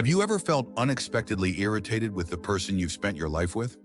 Have you ever felt unexpectedly irritated with the person you've spent your life with?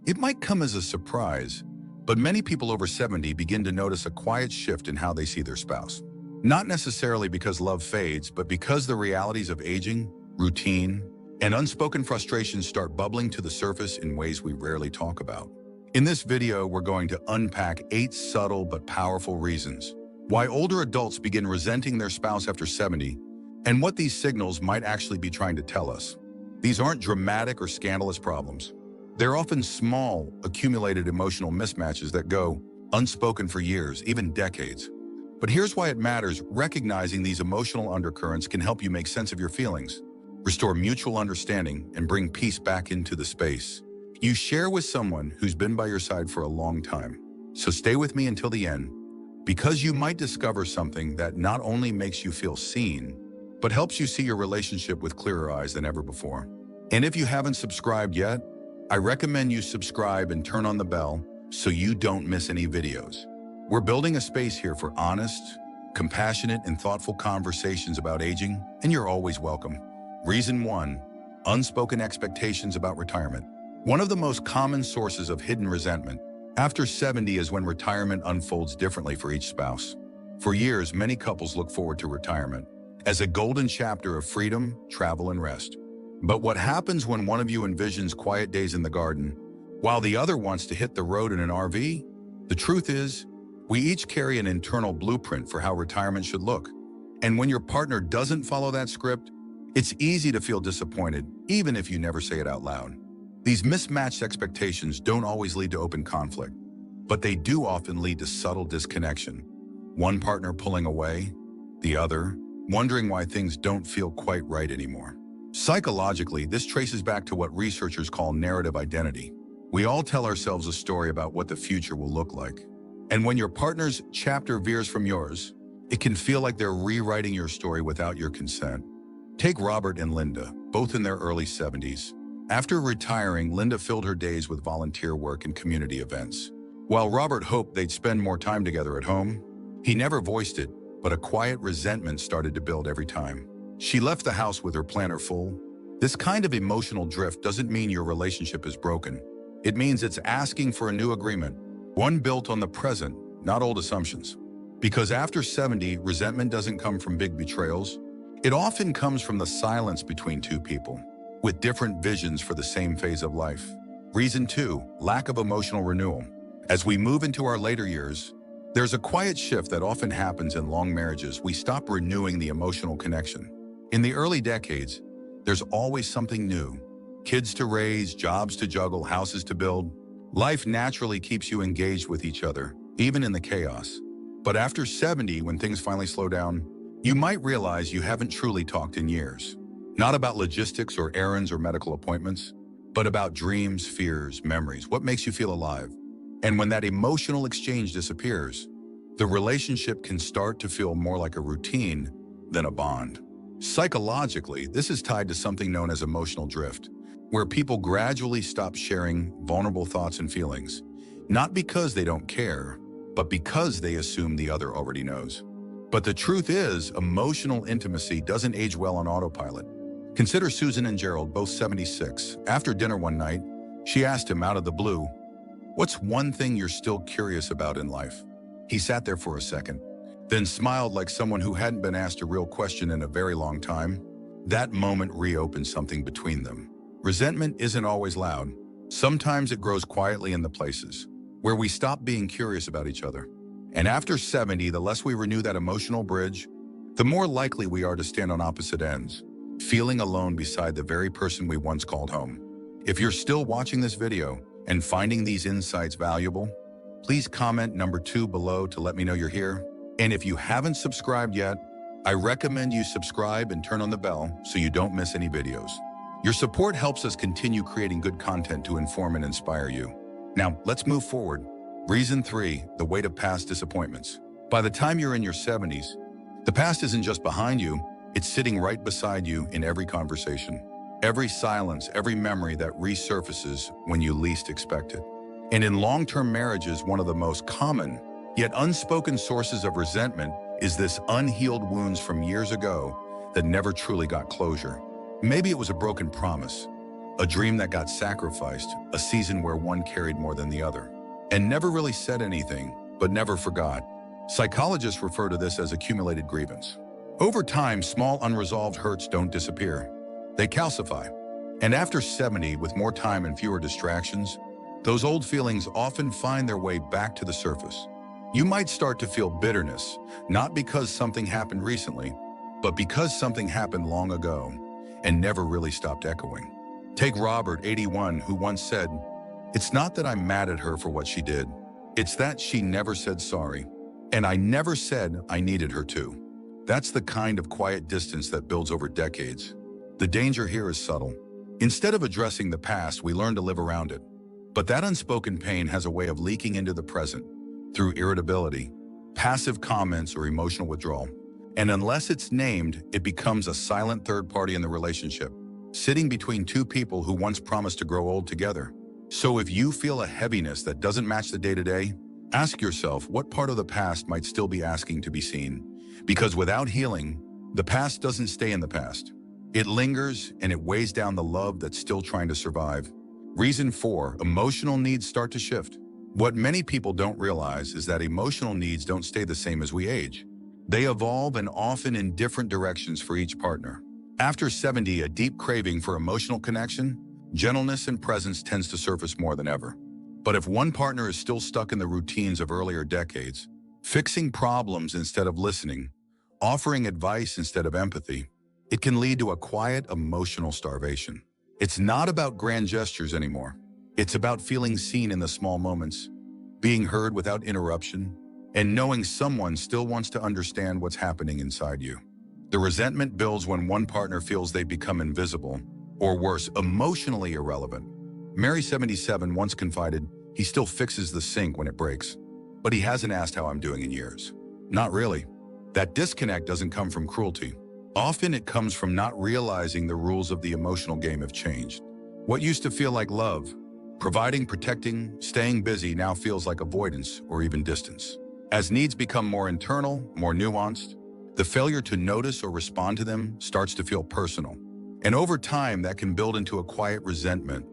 It might come as a surprise, but many people over 70 begin to notice a quiet shift in how they see their spouse. Not necessarily because love fades, but because the realities of aging, routine, and unspoken frustrations start bubbling to the surface in ways we rarely talk about. In this video, we're going to unpack 8 subtle but powerful reasons why older adults begin resenting their spouse after 70, and what these signals might actually be trying to tell us. These aren't dramatic or scandalous problems. They're often small, accumulated emotional mismatches that go unspoken for years, even decades. But here's why it matters. Recognizing these emotional undercurrents can help you make sense of your feelings, restore mutual understanding, and bring peace back into the space you share with someone who's been by your side for a long time. So stay with me until the end, because you might discover something that not only makes you feel seen, but helps you see your relationship with clearer eyes than ever before. And if you haven't subscribed yet, I recommend you subscribe and turn on the bell so you don't miss any videos. We're building a space here for honest, compassionate, and thoughtful conversations about aging, and you're always welcome. Reason 1, unspoken expectations about retirement. One of the most common sources of hidden resentment after 70 is when retirement unfolds differently for each spouse. For years, many couples look forward to retirement as a golden chapter of freedom, travel, and rest. But what happens when one of you envisions quiet days in the garden, while the other wants to hit the road in an RV? The truth is, we each carry an internal blueprint for how retirement should look. And when your partner doesn't follow that script, it's easy to feel disappointed, even if you never say it out loud. These mismatched expectations don't always lead to open conflict, but they do often lead to subtle disconnection. One partner pulling away, the other wondering why things don't feel quite right anymore. Psychologically, this traces back to what researchers call narrative identity. We all tell ourselves a story about what the future will look like. And when your partner's chapter veers from yours, it can feel like they're rewriting your story without your consent. Take Robert and Linda, both in their early 70s. After retiring, Linda filled her days with volunteer work and community events. While Robert hoped they'd spend more time together at home, he never voiced it, but a quiet resentment started to build every time she left the house with her planner full. This kind of emotional drift doesn't mean your relationship is broken. It means it's asking for a new agreement, one built on the present, not old assumptions. Because after 70, resentment doesn't come from big betrayals. It often comes from the silence between two people with different visions for the same phase of life. Reason 2, lack of emotional renewal. As we move into our later years, there's a quiet shift that often happens in long marriages. We stop renewing the emotional connection. In the early decades, there's always something new. Kids to raise, jobs to juggle, houses to build. Life naturally keeps you engaged with each other, even in the chaos. But after 70, when things finally slow down, you might realize you haven't truly talked in years. Not about logistics or errands or medical appointments, but about dreams, fears, memories, what makes you feel alive. And when that emotional exchange disappears, the relationship can start to feel more like a routine than a bond. Psychologically, this is tied to something known as emotional drift, where people gradually stop sharing vulnerable thoughts and feelings, not because they don't care, but because they assume the other already knows. But the truth is, emotional intimacy doesn't age well on autopilot. Consider Susan and Gerald, both 76. After dinner one night, she asked him out of the blue, "What's one thing you're still curious about in life?" He sat there for a second, then smiled like someone who hadn't been asked a real question in a very long time. That moment reopened something between them. Resentment isn't always loud. Sometimes it grows quietly in the places where we stop being curious about each other. And after 70, the less we renew that emotional bridge, the more likely we are to stand on opposite ends, feeling alone beside the very person we once called home. If you're still watching this video and finding these insights valuable, please comment number 2 below to let me know you're here. And if you haven't subscribed yet, I recommend you subscribe and turn on the bell so you don't miss any videos. Your support helps us continue creating good content to inform and inspire you. Now, let's move forward. Reason 3, the weight of past disappointments. By the time you're in your 70s, the past isn't just behind you, it's sitting right beside you in every conversation, every silence, every memory that resurfaces when you least expect it. And in long-term marriages, one of the most common, yet unspoken sources of resentment is this unhealed wounds from years ago that never truly got closure. Maybe it was a broken promise, a dream that got sacrificed, a season where one carried more than the other, and never really said anything, but never forgot. Psychologists refer to this as accumulated grievance. Over time, small unresolved hurts don't disappear. They calcify. And after 70, with more time and fewer distractions, those old feelings often find their way back to the surface. You might start to feel bitterness, not because something happened recently, but because something happened long ago and never really stopped echoing. Take Robert, 81, who once said, "It's not that I'm mad at her for what she did. It's that she never said sorry. And I never said I needed her to." That's the kind of quiet distance that builds over decades. The danger here is subtle. Instead of addressing the past, we learn to live around it. But that unspoken pain has a way of leaking into the present through irritability, passive comments, or emotional withdrawal. And unless it's named, it becomes a silent third party in the relationship, sitting between two people who once promised to grow old together. So if you feel a heaviness that doesn't match the day-to-day, ask yourself what part of the past might still be asking to be seen. Because without healing, the past doesn't stay in the past. It lingers and it weighs down the love that's still trying to survive. Reason 4, emotional needs start to shift. What many people don't realize is that emotional needs don't stay the same as we age. They evolve, and often in different directions for each partner. After 70, a deep craving for emotional connection, gentleness, and presence tends to surface more than ever. But if one partner is still stuck in the routines of earlier decades, fixing problems instead of listening, offering advice instead of empathy, it can lead to a quiet emotional starvation. It's not about grand gestures anymore. It's about feeling seen in the small moments, being heard without interruption, and knowing someone still wants to understand what's happening inside you. The resentment builds when one partner feels they become invisible, or worse, emotionally irrelevant. Mary, 77, once confided, "He still fixes the sink when it breaks, but he hasn't asked how I'm doing in years." Not really. That disconnect doesn't come from cruelty. Often it comes from not realizing the rules of the emotional game have changed. What used to feel like love, providing, protecting, staying busy, now feels like avoidance or even distance. As needs become more internal, more nuanced, the failure to notice or respond to them starts to feel personal. And over time, that can build into a quiet resentment,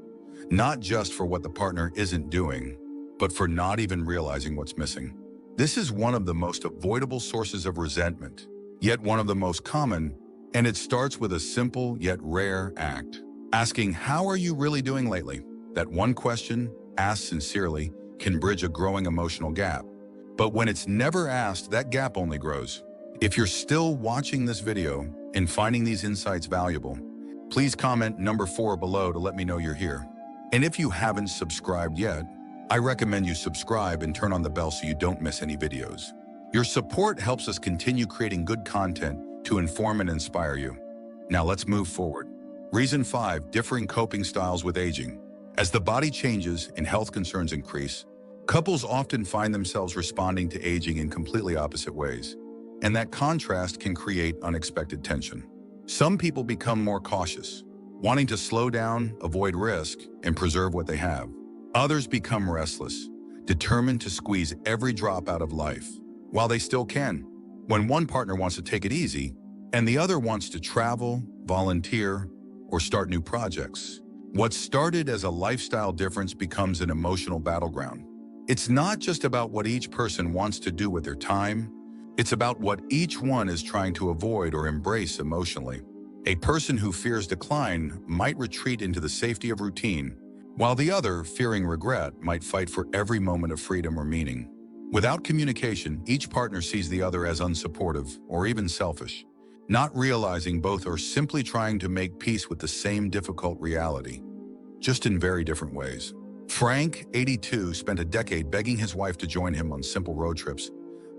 not just for what the partner isn't doing, but for not even realizing what's missing. This is one of the most avoidable sources of resentment, yet one of the most common, and it starts with a simple yet rare act. Asking, "How are you really doing lately?" That one question, asked sincerely, can bridge a growing emotional gap. But when it's never asked, that gap only grows. If you're still watching this video and finding these insights valuable, please comment number 4 below to let me know you're here. And if you haven't subscribed yet, I recommend you subscribe and turn on the bell so you don't miss any videos. Your support helps us continue creating good content to inform and inspire you. Now let's move forward. Reason 5, differing coping styles with aging. As the body changes and health concerns increase, couples often find themselves responding to aging in completely opposite ways. And that contrast can create unexpected tension. Some people become more cautious, wanting to slow down, avoid risk, and preserve what they have. Others become restless, determined to squeeze every drop out of life, while they still can. When one partner wants to take it easy, and the other wants to travel, volunteer, or start new projects, what started as a lifestyle difference becomes an emotional battleground. It's not just about what each person wants to do with their time, it's about what each one is trying to avoid or embrace emotionally. A person who fears decline might retreat into the safety of routine, while the other, fearing regret, might fight for every moment of freedom or meaning. Without communication, each partner sees the other as unsupportive or even selfish, not realizing both are simply trying to make peace with the same difficult reality, just in very different ways. Frank, 82, spent a decade begging his wife to join him on simple road trips,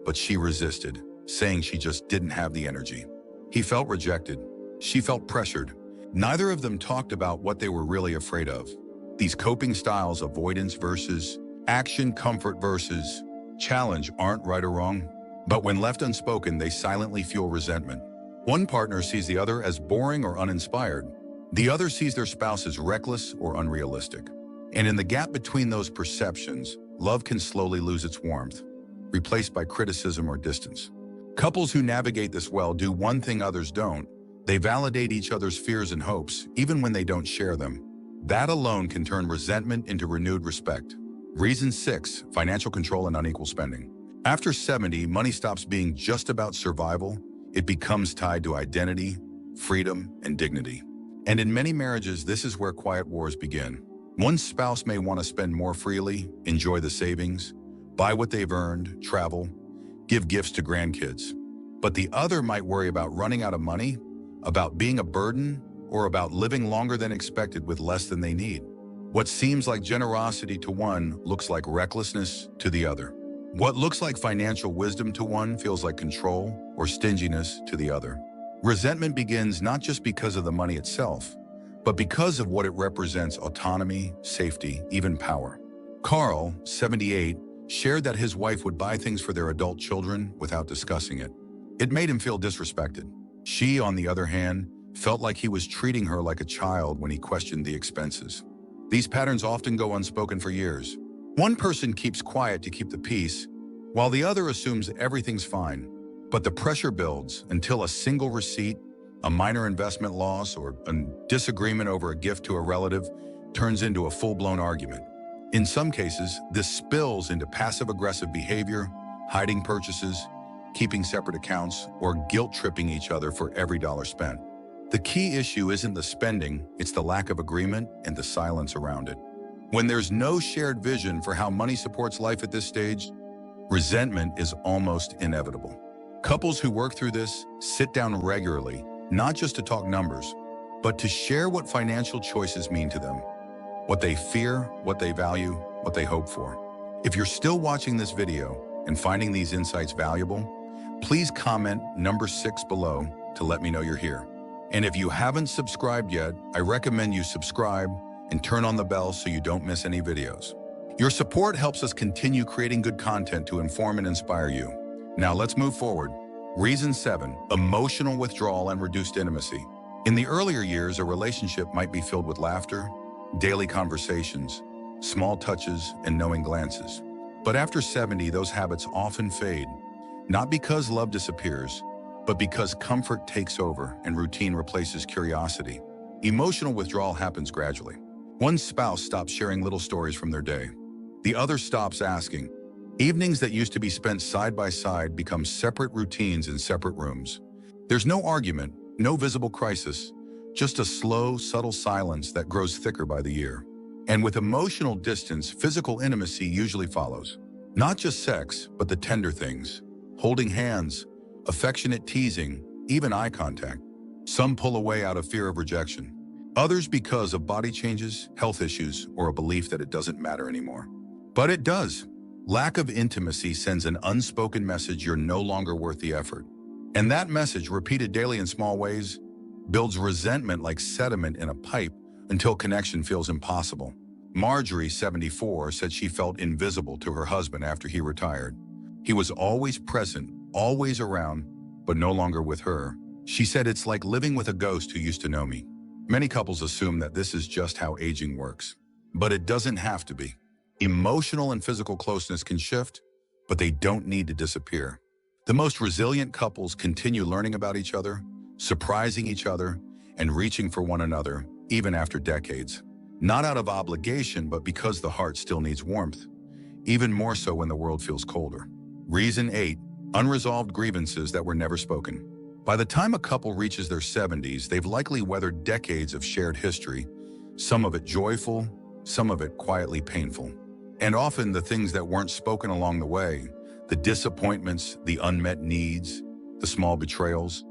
but she resisted, saying she just didn't have the energy. He felt rejected. She felt pressured. Neither of them talked about what they were really afraid of. These coping styles, avoidance versus action, comfort versus challenge, aren't right or wrong, but when left unspoken, they silently fuel resentment. One partner sees the other as boring or uninspired. The other sees their spouse as reckless or unrealistic. And in the gap between those perceptions, love can slowly lose its warmth, replaced by criticism or distance. Couples who navigate this well do one thing others don't. They validate each other's fears and hopes, even when they don't share them. That alone can turn resentment into renewed respect. Reason 6, financial control and unequal spending. After 70, money stops being just about survival. It becomes tied to identity, freedom, and dignity. And in many marriages, this is where quiet wars begin. One spouse may want to spend more freely, enjoy the savings, buy what they've earned, travel, give gifts to grandkids. But the other might worry about running out of money, about being a burden, or about living longer than expected with less than they need. What seems like generosity to one looks like recklessness to the other. What looks like financial wisdom to one feels like control or stinginess to the other. Resentment begins not just because of the money itself, but because of what it represents: autonomy, safety, even power. Carl, 78, shared that his wife would buy things for their adult children without discussing it. It made him feel disrespected. She, on the other hand, felt like he was treating her like a child when he questioned the expenses. These patterns often go unspoken for years. One person keeps quiet to keep the peace, while the other assumes everything's fine. But the pressure builds until a single receipt, a minor investment loss, or a disagreement over a gift to a relative turns into a full-blown argument. In some cases, this spills into passive-aggressive behavior, hiding purchases, keeping separate accounts, or guilt-tripping each other for every dollar spent. The key issue isn't the spending, it's the lack of agreement and the silence around it. When there's no shared vision for how money supports life at this stage, resentment is almost inevitable. Couples who work through this sit down regularly, not just to talk numbers, but to share what financial choices mean to them, what they fear, what they value, what they hope for. If you're still watching this video and finding these insights valuable, please comment number 6 below to let me know you're here. And if you haven't subscribed yet, I recommend you subscribe and turn on the bell so you don't miss any videos. Your support helps us continue creating good content to inform and inspire you. Now let's move forward. Reason 7, emotional withdrawal and reduced intimacy. In the earlier years, a relationship might be filled with laughter, daily conversations, small touches, and knowing glances. But after 70, those habits often fade, not because love disappears, but because comfort takes over and routine replaces curiosity. Emotional withdrawal happens gradually. One spouse stops sharing little stories from their day. The other stops asking. Evenings that used to be spent side by side become separate routines in separate rooms. There's no argument, no visible crisis, just a slow, subtle silence that grows thicker by the year. And with emotional distance, physical intimacy usually follows. Not just sex, but the tender things. Holding hands, affectionate teasing, even eye contact. Some pull away out of fear of rejection. Others because of body changes, health issues, or a belief that it doesn't matter anymore. But it does. Lack of intimacy sends an unspoken message you're no longer worth the effort. And that message, repeated daily in small ways, builds resentment like sediment in a pipe until connection feels impossible. Marjorie, 74, said she felt invisible to her husband after he retired. He was always present, always around, but no longer with her. She said, "It's like living with a ghost who used to know me." Many couples assume that this is just how aging works, but it doesn't have to be. Emotional and physical closeness can shift, but they don't need to disappear. The most resilient couples continue learning about each other, surprising each other, and reaching for one another, even after decades. Not out of obligation, but because the heart still needs warmth, even more so when the world feels colder. Reason 8, unresolved grievances that were never spoken. By the time a couple reaches their 70s, they've likely weathered decades of shared history, some of it joyful, some of it quietly painful. And often the things that weren't spoken along the way, the disappointments, the unmet needs, the small betrayals,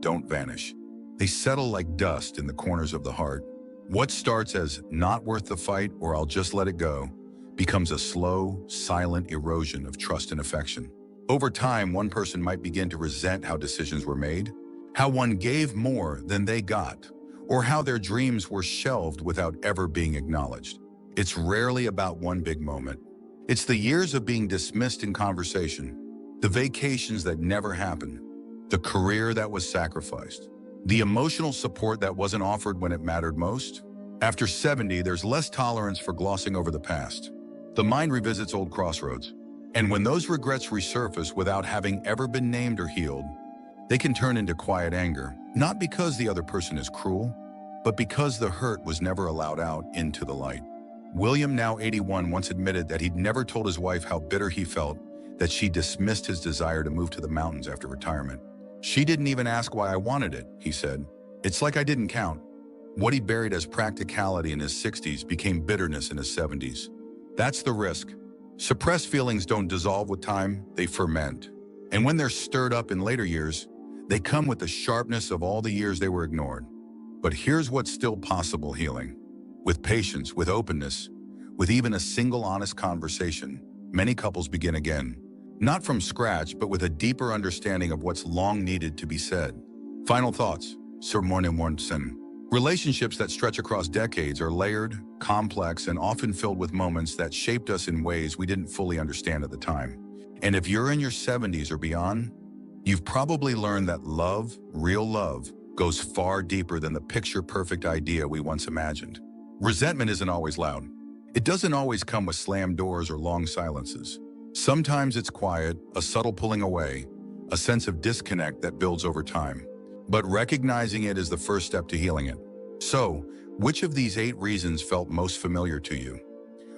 don't vanish. They settle like dust in the corners of the heart. What starts as not worth the fight or I'll just let it go becomes a slow, silent erosion of trust and affection. Over time, one person might begin to resent how decisions were made, how one gave more than they got, or how their dreams were shelved without ever being acknowledged. It's rarely about one big moment. It's the years of being dismissed in conversation, the vacations that never happened, the career that was sacrificed, the emotional support that wasn't offered when it mattered most. After 70, there's less tolerance for glossing over the past. The mind revisits old crossroads. And when those regrets resurface without having ever been named or healed, They can turn into quiet anger, not because the other person is cruel, but because the hurt was never allowed out into the light. William, now 81, once admitted that he'd never told his wife how bitter he felt that she dismissed his desire to move to the mountains after retirement. "She didn't even ask why I wanted it," he said. "It's like I didn't count." What he buried as practicality in his 60s became bitterness in his 70s. That's the risk. Suppressed feelings don't dissolve with time, they ferment. And when they're stirred up in later years, they come with the sharpness of all the years they were ignored. But here's what's still possible: healing. With patience, with openness, with even a single honest conversation, many couples begin again. Not from scratch, but with a deeper understanding of what's long needed to be said. Final thoughts. Sir Morning. Relationships that stretch across decades are layered, complex, and often filled with moments that shaped us in ways we didn't fully understand at the time. And if you're in your 70s or beyond, you've probably learned that love, real love, goes far deeper than the picture-perfect idea we once imagined. Resentment isn't always loud. It doesn't always come with slammed doors or long silences. Sometimes it's quiet, a subtle pulling away, a sense of disconnect that builds over time. But recognizing it is the first step to healing it. So, which of these 8 reasons felt most familiar to you?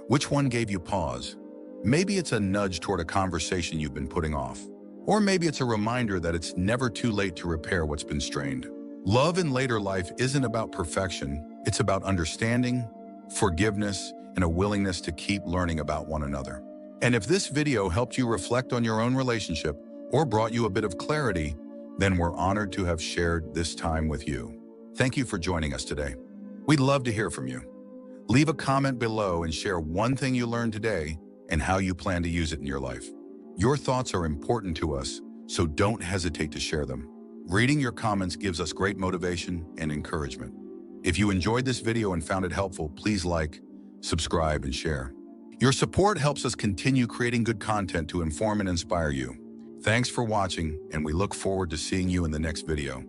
Which one gave you pause? Maybe it's a nudge toward a conversation you've been putting off. Or maybe it's a reminder that it's never too late to repair what's been strained. Love in later life isn't about perfection. It's about understanding, forgiveness, and a willingness to keep learning about one another. And if this video helped you reflect on your own relationship or brought you a bit of clarity, then we're honored to have shared this time with you. Thank you for joining us today. We'd love to hear from you. Leave a comment below and share one thing you learned today and how you plan to use it in your life. Your thoughts are important to us, so don't hesitate to share them. Reading your comments gives us great motivation and encouragement. If you enjoyed this video and found it helpful, please like, subscribe, and share. Your support helps us continue creating good content to inform and inspire you. Thanks for watching, and we look forward to seeing you in the next video.